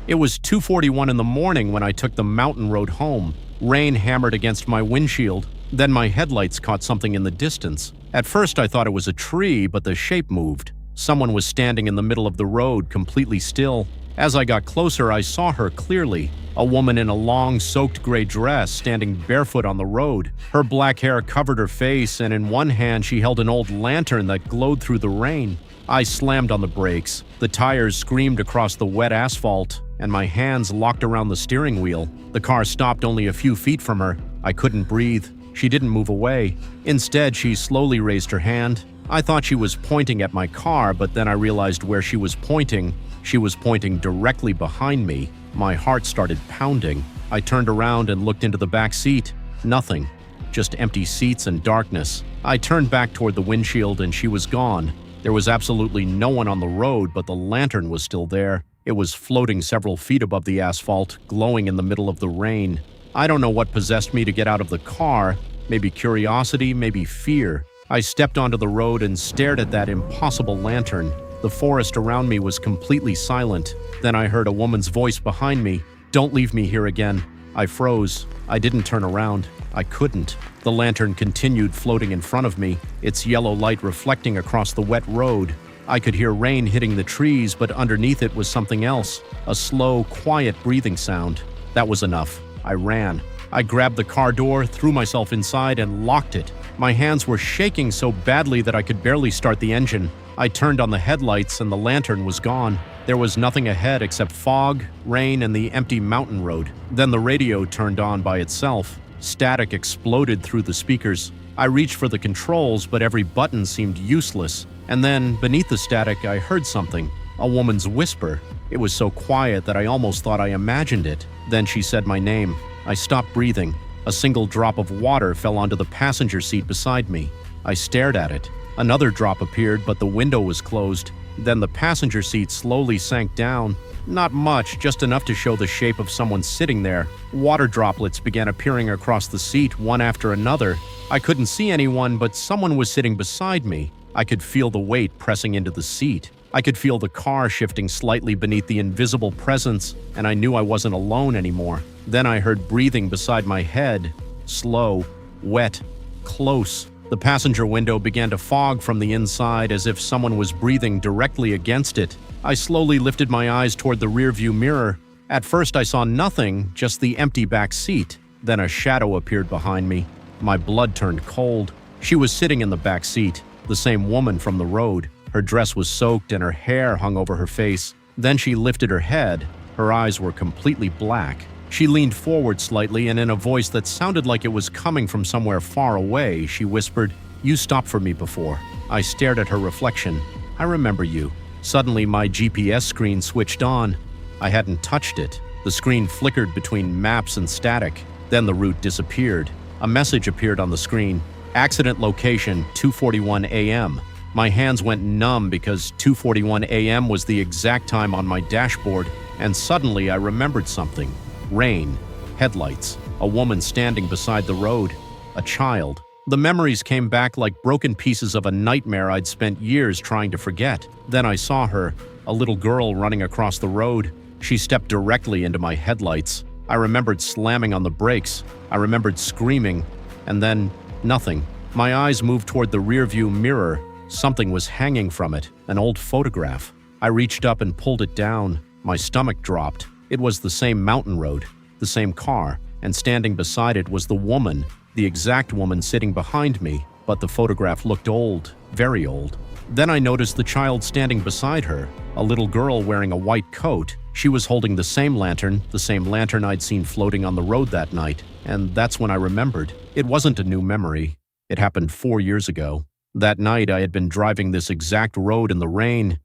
It was 2:41 in the morning when I took the mountain road home. Rain hammered against my windshield. Then my headlights caught something in the distance. At first I thought it was a tree, but the shape moved. Someone was standing in the middle of the road, completely still. As I got closer, I saw her clearly. A woman in a long, soaked gray dress standing barefoot on the road. Her black hair covered her face, and in one hand she held an old lantern that glowed through the rain. I slammed on the brakes. The tires screamed across the wet asphalt, and my hands locked around the steering wheel. The car stopped only a few feet from her. I couldn't breathe. She didn't move away. Instead, she slowly raised her hand. I thought she was pointing at my car, but then I realized where she was pointing. She was pointing directly behind me. My heart started pounding. I turned around and looked into the back seat. Nothing. Just empty seats and darkness. I turned back toward the windshield and she was gone. There was absolutely no one on the road, but the lantern was still there. It was floating several feet above the asphalt, glowing in the middle of the rain. I don't know what possessed me to get out of the car. Maybe curiosity, maybe fear. I stepped onto the road and stared at that impossible lantern. The forest around me was completely silent. Then I heard a woman's voice behind me. "Don't leave me here again." I froze. I didn't turn around. I couldn't. The lantern continued floating in front of me, its yellow light reflecting across the wet road. I could hear rain hitting the trees, but underneath it was something else. A slow, quiet breathing sound. That was enough. I ran. I grabbed the car door, threw myself inside, and locked it. My hands were shaking so badly that I could barely start the engine. I turned on the headlights and the lantern was gone. There was nothing ahead except fog, rain, and the empty mountain road. Then the radio turned on by itself. Static exploded through the speakers. I reached for the controls, but every button seemed useless. And then, beneath the static, I heard something. A woman's whisper. It was so quiet that I almost thought I imagined it. Then she said my name. I stopped breathing. A single drop of water fell onto the passenger seat beside me. I stared at it. Another drop appeared, but the window was closed. Then the passenger seat slowly sank down. Not much, just enough to show the shape of someone sitting there. Water droplets began appearing across the seat, one after another. I couldn't see anyone, but someone was sitting beside me. I could feel the weight pressing into the seat. I could feel the car shifting slightly beneath the invisible presence, and I knew I wasn't alone anymore. Then I heard breathing beside my head. Slow, wet, close. The passenger window began to fog from the inside as if someone was breathing directly against it. I slowly lifted my eyes toward the rearview mirror. At first I saw nothing, just the empty back seat. Then a shadow appeared behind me. My blood turned cold. She was sitting in the back seat, the same woman from the road. Her dress was soaked and her hair hung over her face. Then she lifted her head. Her eyes were completely black. She leaned forward slightly, and in a voice that sounded like it was coming from somewhere far away, she whispered, "You stopped for me before." I stared at her reflection. "I remember you." Suddenly, my GPS screen switched on. I hadn't touched it. The screen flickered between maps and static. Then the route disappeared. A message appeared on the screen. "Accident location, 2:41 a.m." My hands went numb because 2:41 a.m. was the exact time on my dashboard, and suddenly I remembered something. Rain, headlights, a woman standing beside the road, a child. The memories came back like broken pieces of a nightmare I'd spent years trying to forget. Then I saw her, a little girl running across the road. She stepped directly into my headlights. I remembered slamming on the brakes. I remembered screaming, and then nothing. My eyes moved toward the rearview mirror. Something was hanging from it, an old photograph. I reached up and pulled it down. My stomach dropped. It was the same mountain road, the same car, and standing beside it was the woman, the exact woman sitting behind me, but the photograph looked old, very old. Then I noticed the child standing beside her, a little girl wearing a white coat. She was holding the same lantern I'd seen floating on the road that night, and that's when I remembered. It wasn't a new memory. It happened 4 years ago. That night I had been driving this exact road in the rain.